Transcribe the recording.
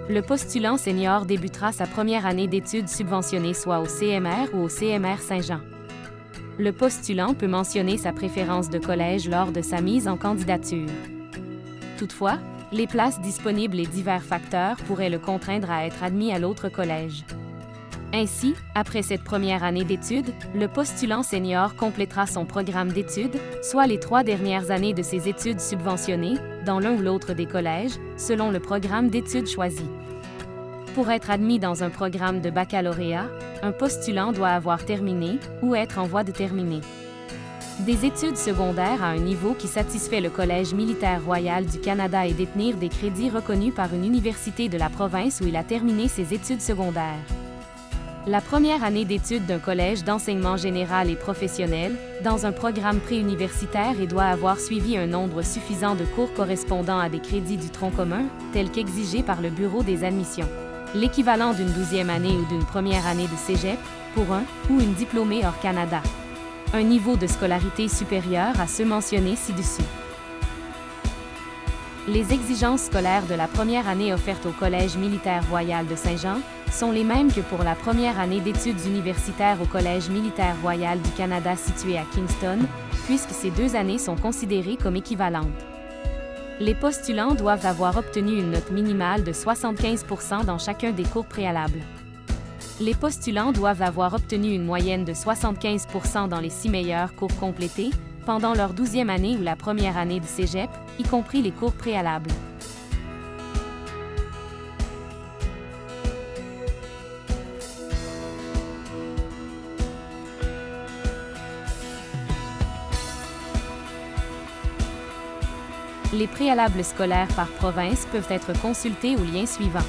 Le postulant senior débutera sa première année d'études subventionnées soit au CMR ou au CMR Saint-Jean. Le postulant peut mentionner sa préférence de collège lors de sa mise en candidature. Toutefois, les places disponibles et divers facteurs pourraient le contraindre à être admis à l'autre collège. Ainsi, après cette première année d'études, le postulant senior complétera son programme d'études, soit les 3 dernières années de ses études subventionnées, dans l'un ou l'autre des collèges, selon le programme d'études choisi. Pour être admis dans un programme de baccalauréat, un postulant doit avoir terminé ou être en voie de terminer des études secondaires à un niveau qui satisfait le Collège militaire royal du Canada et détenir des crédits reconnus par une université de la province où il a terminé ses études secondaires. La première année d'études d'un collège d'enseignement général et professionnel, dans un programme préuniversitaire et doit avoir suivi un nombre suffisant de cours correspondant à des crédits du tronc commun, tels qu'exigés par le Bureau des admissions. L'équivalent d'une 12e année ou d'une première année de cégep, pour un ou une diplômée hors Canada. Un niveau de scolarité supérieur à ceux mentionnés ci-dessus. Les exigences scolaires de la première année offerte au Collège militaire royal de Saint-Jean sont les mêmes que pour la première année d'études universitaires au Collège militaire royal du Canada situé à Kingston, puisque ces 2 années sont considérées comme équivalentes. Les postulants doivent avoir obtenu une note minimale de 75% dans chacun des cours préalables. Les postulants doivent avoir obtenu une moyenne de 75% dans les 6 meilleurs cours complétés, pendant leur 12e année ou la première année de cégep, y compris les cours préalables. Les préalables scolaires par province peuvent être consultés au lien suivant.